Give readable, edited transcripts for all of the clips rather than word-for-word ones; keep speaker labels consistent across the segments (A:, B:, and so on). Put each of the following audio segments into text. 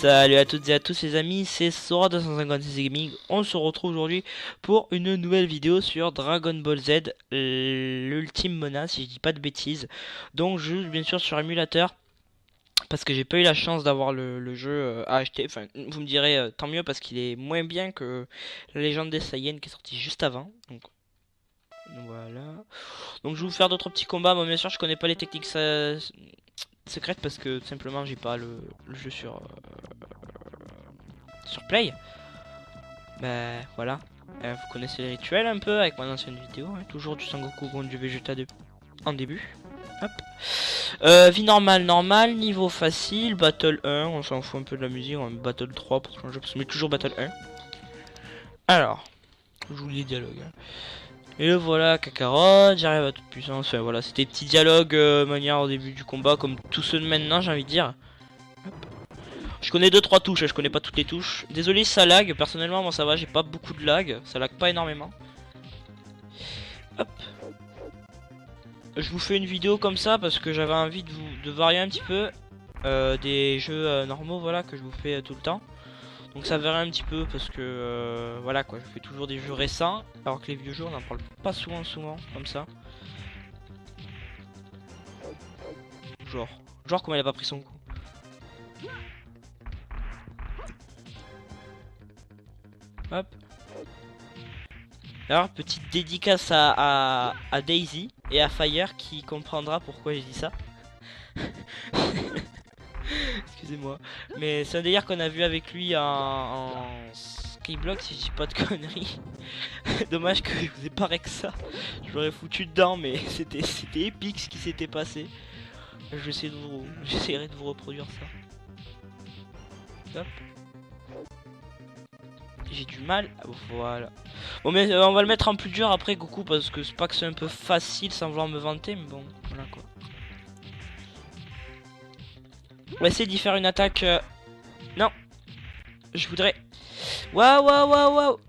A: Salut à toutes et à tous les amis, c'est Sora256 Gaming. On se retrouve aujourd'hui pour une nouvelle vidéo sur Dragon Ball Z, l'ultime menace, si je dis pas de bêtises. Donc je joue bien sûr sur émulateur, parce que j'ai pas eu la chance d'avoir le jeu à acheter. Enfin, vous me direz tant mieux parce qu'il est moins bien que la légende des Saiyans qui est sortie juste avant. Donc voilà. Donc je vais vous faire d'autres petits combats. Moi bien sûr je connais pas les techniques secrètes parce que tout simplement j'ai pas le jeu sur Play. Ben voilà. Vous connaissez les rituels un peu avec mon ancienne vidéo. Hein. Toujours du Sangoku contre du Vegeta en début. Hop. Vie normale, niveau facile, Battle 1, on s'en fout un peu de la musique, on met Battle 3 pour changer, parce qu'on met toujours Battle 1. Alors, je vous lis les dialogues. Hein. Et le voilà, Kakarot, j'arrive à toute puissance. Enfin voilà, c'était des petits dialogues manière au début du combat, comme tous ceux de maintenant, j'ai envie de dire. Hop. Je connais 2-3 touches, je connais pas toutes les touches. Désolé si ça lag, personnellement moi ça va, j'ai pas beaucoup de lag, ça lag pas énormément. Hop. Je vous fais une vidéo comme ça parce que j'avais envie de varier un petit peu des jeux normaux, voilà, que je vous fais tout le temps. Donc ça varie un petit peu parce que voilà quoi, je fais toujours des jeux récents, alors que les vieux jeux on en parle pas souvent comme ça. Genre comment il a pas pris son coup. Hop. Alors petite dédicace à Daisy et à Fire qui comprendra pourquoi j'ai dit ça. Excusez-moi. Mais c'est un délire qu'on a vu avec lui en Skyblock si je dis pas de conneries. Dommage que je vous ai pas que ça. Je l'aurais foutu dedans mais c'était épique ce qui s'était passé. J'essaierai de vous reproduire ça. Hop. J'ai du mal. Voilà. Bon mais on va le mettre en plus dur après Goku parce que c'est pas que c'est un peu facile sans vouloir me vanter mais bon voilà quoi. On va essayer d'y faire une attaque. Non. Je voudrais. Waouh.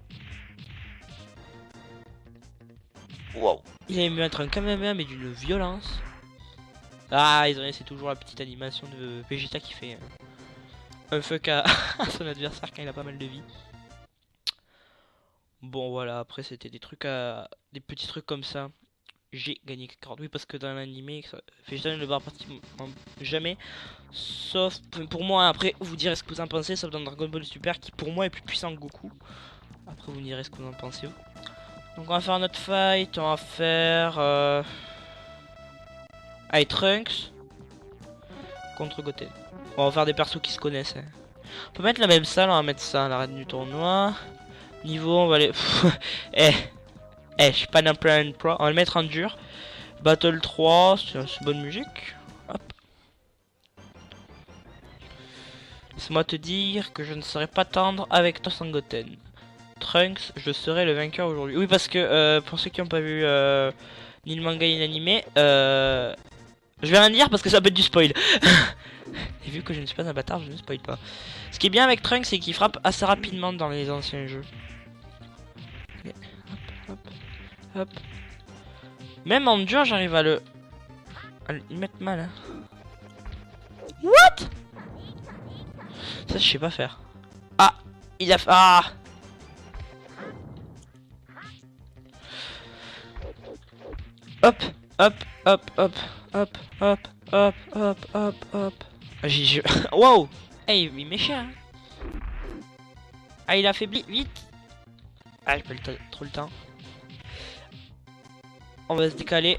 A: Wow. Il allait me mettre un Kamehameha mais d'une violence. Ah ils ont laissé toujours la petite animation de Vegeta qui fait un fuck à son adversaire quand il a pas mal de vie. Bon voilà, après c'était des des petits trucs comme ça. J'ai gagné Kakarot. Oui parce que dans l'animé, Vegeta ne barre pratiquement jamais. Sauf pour moi, après vous direz ce que vous en pensez, sauf dans Dragon Ball Super qui pour moi est plus puissant que Goku. Après vous me direz ce que vous en pensez. Donc on va faire notre fight, on va faire Allez, Trunks contre Goten. On va faire des persos qui se connaissent. Hein. On peut mettre la même salle, on va mettre ça à l'arène du tournoi. Niveau, on va aller... je suis pas non plus un pro. On va le mettre en dur. Battle 3, c'est bonne musique. Hop. Laisse-moi te dire que je ne serai pas tendre avec toi sans Goten. Trunks, je serai le vainqueur aujourd'hui. Oui, parce que pour ceux qui n'ont pas vu ni le manga ni l'animé, je vais rien dire parce que ça peut être du spoil. Et vu que je ne suis pas un bâtard, je ne spoil pas. Ce qui est bien avec Trunks, c'est qu'il frappe assez rapidement dans les anciens jeux. Hop. Même en dur, j'arrive à le mettre mal. Hein. What? Ça, je sais pas faire. Ah, il a fait. Ah. Hop. J'ai. Wow. Hey, il m'est cher. Hein. Ah, il a affaibli. Vite. Ah, j'ai pas trop le temps. On va se décaler.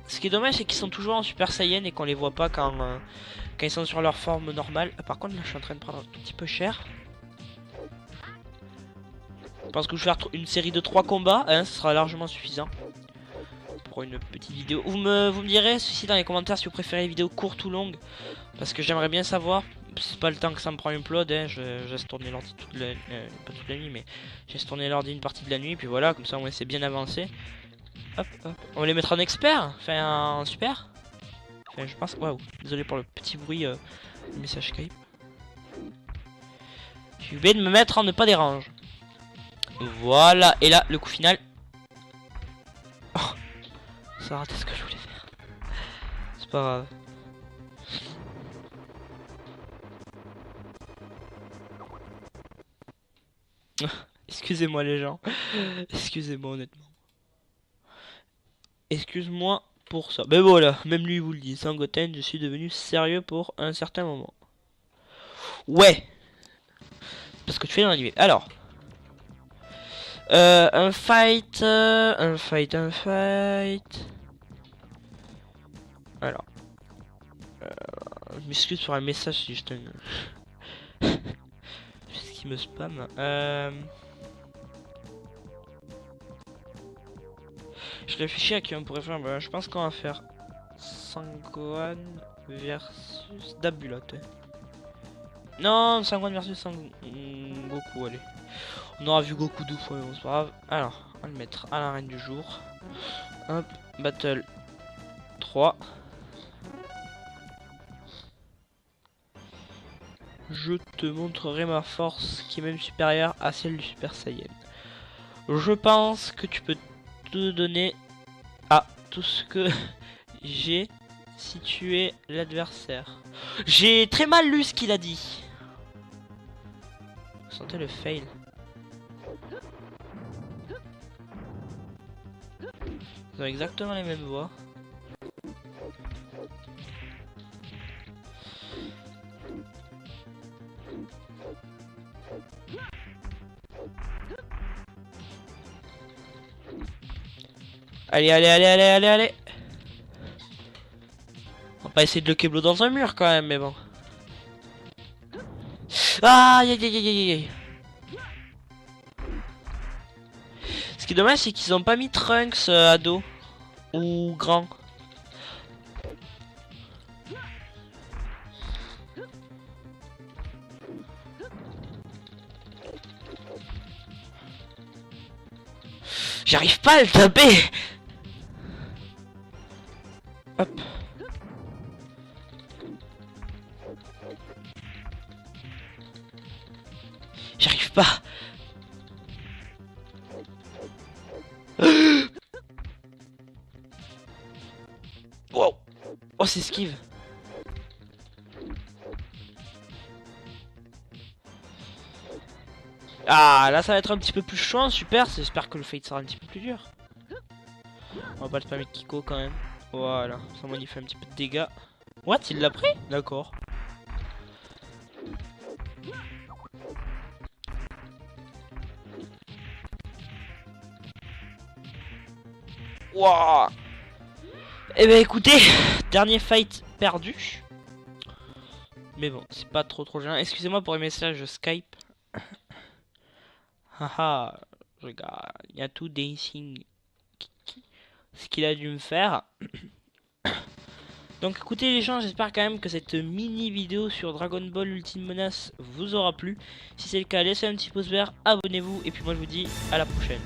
A: Ce qui est dommage, c'est qu'ils sont toujours en Super Saiyan et qu'on les voit pas quand ils sont sur leur forme normale. Par contre, là, je suis en train de prendre un tout petit peu cher. Je pense que je vais faire une série de 3 combats. Hein, ce sera largement suffisant pour une petite vidéo. Vous me direz ceci dans les commentaires si vous préférez les vidéos courtes ou longues. Parce que j'aimerais bien savoir. C'est pas le temps que ça me prend upload, hein. Je laisse tourner l'ordi pas toute la nuit, mais je laisse tourner l'ordi une partie de la nuit, puis voilà, comme ça on c'est bien avancé. Hop. On va les mettre en expert, enfin en super. Enfin je pense, waouh, désolé pour le petit bruit du message Skype. Je suis obligé de me mettre en ne pas dérange. Voilà, et là, le coup final. Oh, ça a raté ce que je voulais faire. C'est pas grave. Excusez-moi les gens. Excusez-moi honnêtement. Excuse-moi pour ça. Mais voilà, même lui vous le dit. Sans Goten, je suis devenu sérieux pour un certain moment. Ouais. Parce que tu fais dans l'animé. Alors. Un fight. Un fight. Alors. Je m'excuse pour un message si je te... ce qui me spam. Je réfléchis à qui on pourrait faire. Bah, je pense qu'on va faire Sangohan versus Dabulote. Non, Sangohan versus Goku, allez. On aura vu Goku 2 fois, mais bon, c'est pas grave. Alors, on va le mettre à l'arène du jour. Hop, Battle 3. Je te montrerai ma force qui est même supérieure à celle du Super Saiyan. Je pense que tu peux te donner à tout ce que j'ai si tu es l'adversaire. J'ai très mal lu ce qu'il a dit. Vous sentez le fail. Ils ont exactement les mêmes voix. Allez, allez, allez, allez, allez, allez. On va pas essayer de le keblo dans un mur quand même, mais bon. Aïe, aïe, aïe, aïe, aïe. Ce qui est dommage, c'est qu'ils ont pas mis Trunks ado ou grand. J'arrive pas à le taper. Hop. J'arrive pas. Wow. Oh, c'est esquive. Ah, là ça va être un petit peu plus chaud, super. J'espère que le fight sera un petit peu plus dur. On va pas le spammer Kiko quand même. Voilà, ça m'en y fait un petit peu de dégâts. What, il l'a pris? D'accord. Wouah. Eh ben écoutez, dernier fight perdu. Mais bon, c'est pas trop gênant. Excusez-moi pour les messages Skype. Haha, regarde, il y a tout dancing. Ce qu'il a dû me faire. Donc écoutez les gens, j'espère quand même que cette mini vidéo sur Dragon Ball Ultime Menace vous aura plu. Si c'est le cas, laissez un petit pouce vert, abonnez-vous et puis moi je vous dis à la prochaine.